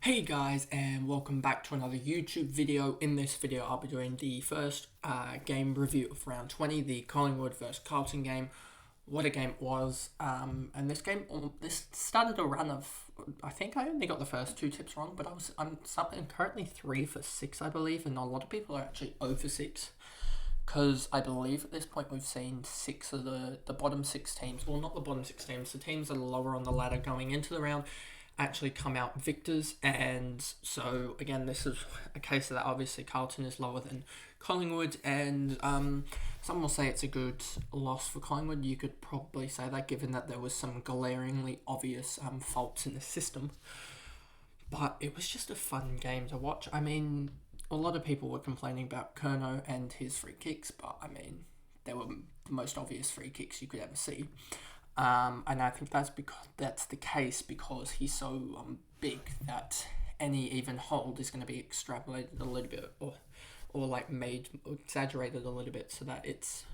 Hey guys, and welcome back to another YouTube video. In this video I'll be doing the first game review of round 20, the Collingwood versus Carlton game. What a game it was, and this started a run of, I think I only got the first two tips wrong, but I'm currently 3 for 6 I believe, and a lot of people are actually 0 for 6. Because I believe at this point we've seen 6 of the bottom 6 teams, well not the bottom 6 teams, the teams that are lower on the ladder going into the round actually come out victors. And so again, this is a case of that. Obviously Carlton is lower than Collingwood, and some will say it's a good loss for Collingwood. You could probably say that, given that there was some glaringly obvious faults in the system, but it was just a fun game to watch. I mean, a lot of people were complaining about Kerno and his free kicks, but I mean, they were the most obvious free kicks you could ever see. And I think that's the case because he's so big that any even hold is going to be extrapolated a little bit, or like exaggerated a little bit, so that it's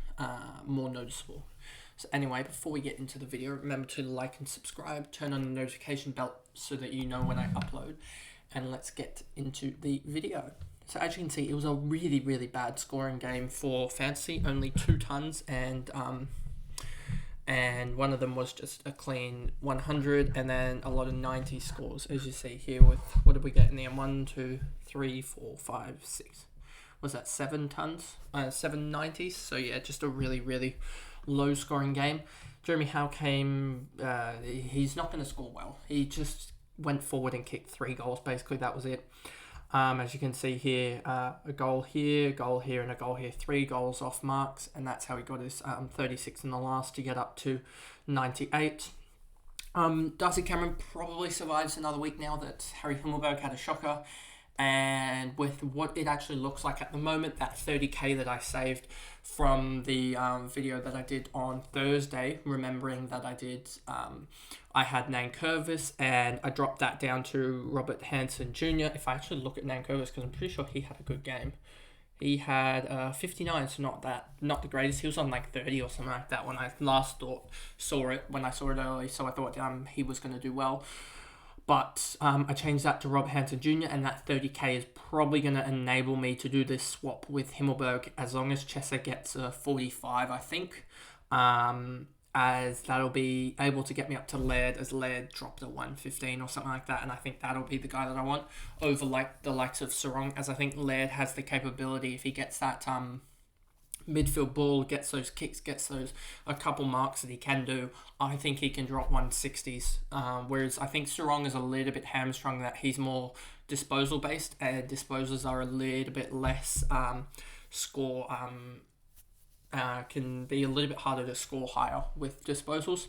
more noticeable. So anyway, before we get into the video, remember to like and subscribe, turn on the notification bell so that you know when I upload, and let's get into the video. So as you can see, it was a really, really bad scoring game for fantasy. Only 2 tons, and one of them was just a clean 100, and then a lot of 90 scores, as you see here. With what did we get in there? 1, 2, 3, 4, 5, 6. Was that 7 tons? 7 90s. So yeah, just a really, really low scoring game. Jeremy Howe came. He's not going to score well. He just went forward and kicked 3 goals. Basically, that was it. As you can see here, a goal here, and a goal here. 3 goals off marks, and that's how he got his 36 in the last to get up to 98. Darcy Cameron probably survives another week now that Harry Himmelberg had a shocker. And with what it actually looks like at the moment, that 30k that I saved from the video that I did on Thursday, remembering that I had Nankervis, and I dropped that down to Robert Hansen Jr. If I actually look at Nankervis, because I'm pretty sure he had a good game. He had 59, so not the greatest. He was on like 30 or something like that when I last saw it early, so I thought he was going to do well. But I changed that to Rob Hansen Jr., and that 30k is probably going to enable me to do this swap with Himmelberg as long as Chesser gets a 45, I think. As that'll be able to get me up to Laird, as Laird dropped a 115 or something like that, and I think that'll be the guy that I want over like the likes of Sarong, as I think Laird has the capability, if he gets that midfield ball, gets those kicks, gets those a couple marks that he can do, I think he can drop 160s. Whereas I think Sarong is a little bit hamstrung, that he's more disposal based, and disposals are a little bit less can be a little bit harder to score higher with disposals.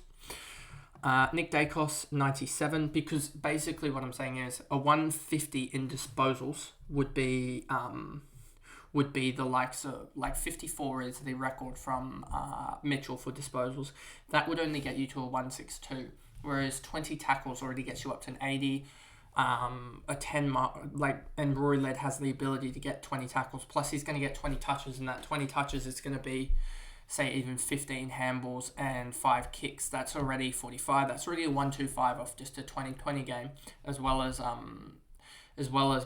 Nick Dacos 97, because basically what I'm saying is a 150 in disposals would be the likes of, like 54 is the record from Mitchell for disposals. That would only get you to a 162, whereas 20 tackles already gets you up to an 80. A 10 mark, and Rory Laird has the ability to get 20 tackles, plus he's going to get 20 touches, and that 20 touches is going to be, say, even 15 handballs and 5 kicks. That's already 45. That's already a 125 off just a 20-20 game, as well as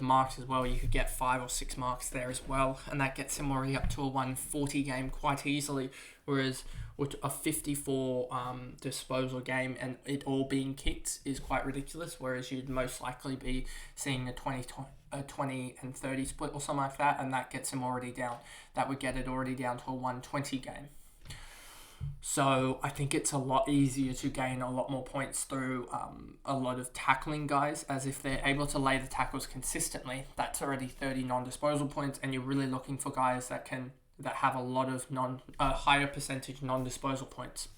marks as well. You could get 5 or 6 marks there as well, and that gets him already up to a 140 game quite easily. Whereas with a 54 disposal game and it all being kicked is quite ridiculous, whereas you'd most likely be seeing a 20 and 30 split or something like that, and that gets him already down. That would get it already down to a 120 game. So I think it's a lot easier to gain a lot more points through a lot of tackling guys, as if they're able to lay the tackles consistently, that's already 30 non-disposal points, and you're really looking for guys that have a lot of higher percentage non-disposal points.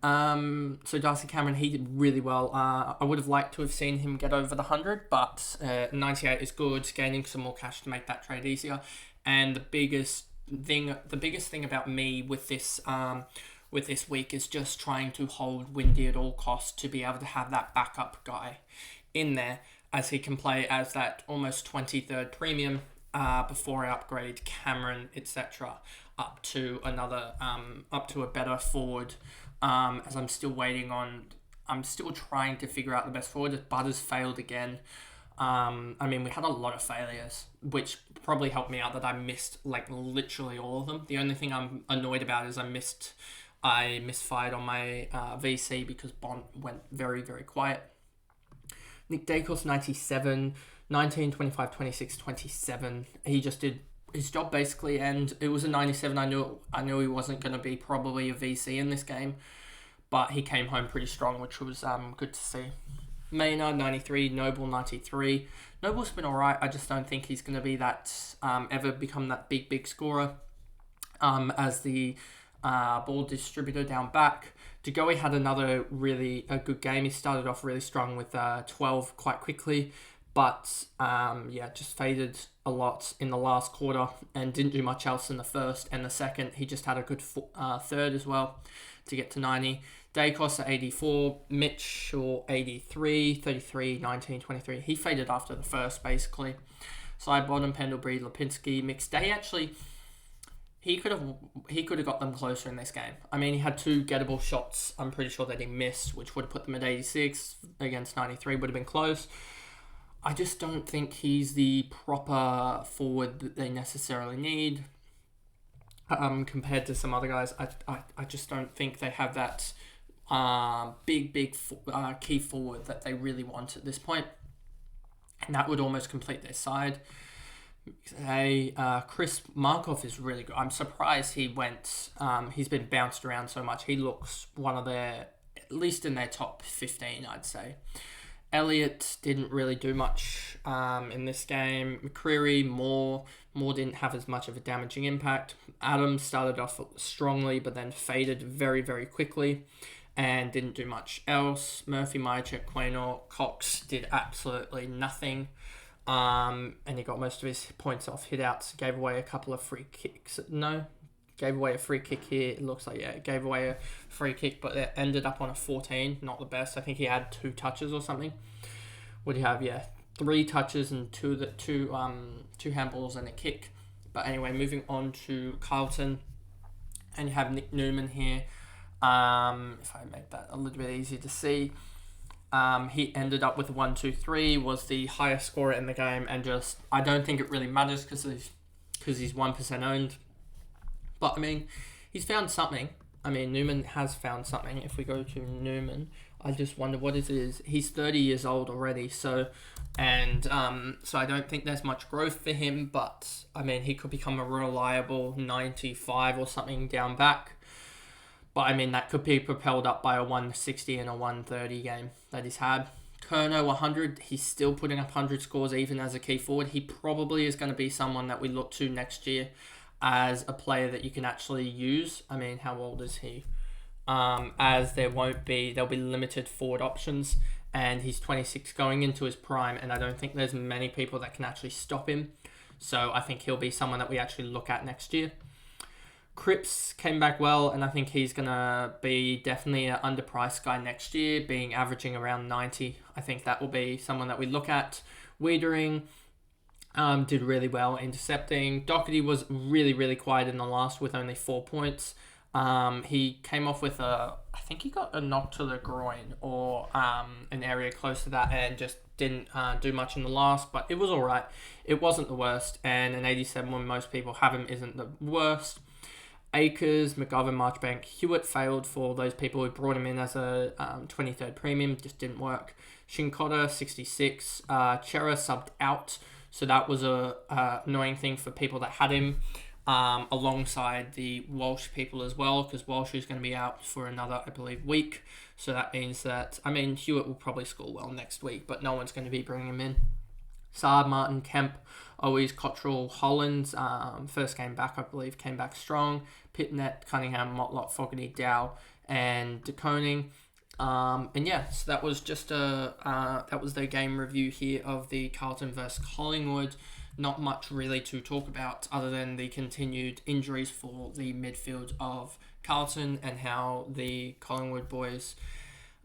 So Darcy Cameron, he did really well. I would have liked to have seen him get over the 100, but 98 is good, gaining some more cash to make that trade easier. And the biggest thing about me with this week is just trying to hold Windy at all costs, to be able to have that backup guy in there, as he can play as that almost 23rd premium before I upgrade Cameron, etc., up to a better forward, as I'm still waiting on I'm still trying to figure out the best forward. Butters failed again. We had a lot of failures, which probably helped me out that I missed like literally all of them. The only thing I'm annoyed about is I misfired on my VC because Bond went very, very quiet. Nick Dacos, 97, 19, 25, 26, 27. He just did his job basically, and it was a 97. I knew he wasn't going to be probably a VC in this game, but he came home pretty strong, which was good to see. Maynard, 93, Noble, 93. Noble's been alright. I just don't think he's going to be that, ever become that big scorer as the ball distributor down back. DeGoey had a good game. He started off really strong with 12 quite quickly, but just faded a lot in the last quarter and didn't do much else in the first and the second. He just had a good third as well to get to 90. Dacos at 84, Mitchell 83, 33, 19, 23. He faded after the first, basically. Side bottom, Pendlebury, Lipinski, McStay actually, he could have got them closer in this game. I mean, he had 2 gettable shots. I'm pretty sure that he missed, which would have put them at 86 against 93, would have been close. I just don't think he's the proper forward that they necessarily need. Compared to some other guys, I just don't think they have that big key forward that they really want at this point, and that would almost complete their side. Chris Markov is really good. I'm surprised he went. He's been bounced around so much. He looks one of their, at least in their top 15, I'd say. Elliott didn't really do much in this game. McCreary, Moore didn't have as much of a damaging impact. Adams started off strongly, but then faded very, very quickly and didn't do much else. Murphy, Mychek, Quaynor, Cox did absolutely nothing. And he got most of his points off hit-outs. Gave away a couple of free kicks. Gave away a free kick here. It looks like, gave away a free kick, but it ended up on a 14. Not the best. I think he had 2 touches or something. What do you have? 3 touches and two handballs and a kick. But anyway, moving on to Carlton. And you have Nick Newman here. If I make that a little bit easier to see. He ended up with 1, 2, 3, was the highest scorer in the game, and just, I don't think it really matters because he's 1% owned. But, I mean, he's found something. I mean, Newman has found something. If we go to Newman, I just wonder what it is. He's 30 years old already, so I don't think there's much growth for him, but, I mean, he could become a reliable 95 or something down back. But, I mean, that could be propelled up by a 160 and a 130 game that he's had. Kerno, 100. He's still putting up 100 scores even as a key forward. He probably is going to be someone that we look to next year as a player that you can actually use. I mean, how old is he? As there'll be limited forward options, and he's 26 going into his prime, and I don't think there's many people that can actually stop him. So I think he'll be someone that we actually look at next year. Cripps came back well, and I think he's going to be definitely an underpriced guy next year, averaging around 90. I think that will be someone that we look at. Wiedering did really well intercepting. Doherty was really, really quiet in the last with only 4 points. He came off with I think he got a knock to the groin or an area close to that, and just didn't do much in the last, but it was all right. It wasn't the worst, and an 87 when most people have him isn't the worst. Akers, McGovern, Marchbank, Hewitt failed for those people who brought him in as a 23rd premium. Just didn't work. Shinkoda, 66. Chera subbed out. So that was a annoying thing for people that had him alongside the Walsh people as well, because Walsh is going to be out for another, I believe, week. So that means that, I mean, Hewitt will probably score well next week, but no one's going to be bringing him in. Saab, Martin, Kemp, Owies, Cottrell, Hollands, first game back, I believe, came back strong. Pitnet, Cunningham, Motlop, Fogarty, Dow, and De Koning. So that was just that was the game review here of the Carlton versus Collingwood. Not much really to talk about other than the continued injuries for the midfield of Carlton and how the Collingwood boys,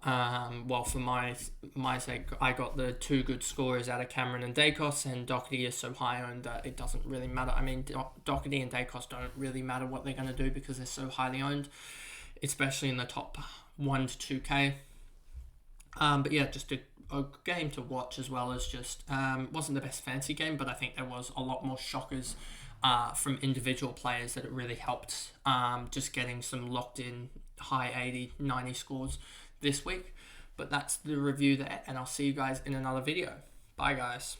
for my sake, I got the 2 good scorers out of Cameron and Dacos, and Doherty is so high owned that it doesn't really matter. I mean, Doherty and Dacos don't really matter what they're going to do because they're so highly owned, especially in the top 1 to 2K. But yeah, just a game to watch, as well as just wasn't the best fancy game, but I think there was a lot more shockers from individual players that it really helped just getting some locked in high 80, 90 scores this week. But that's the review there, and I'll see you guys in another video. Bye, guys.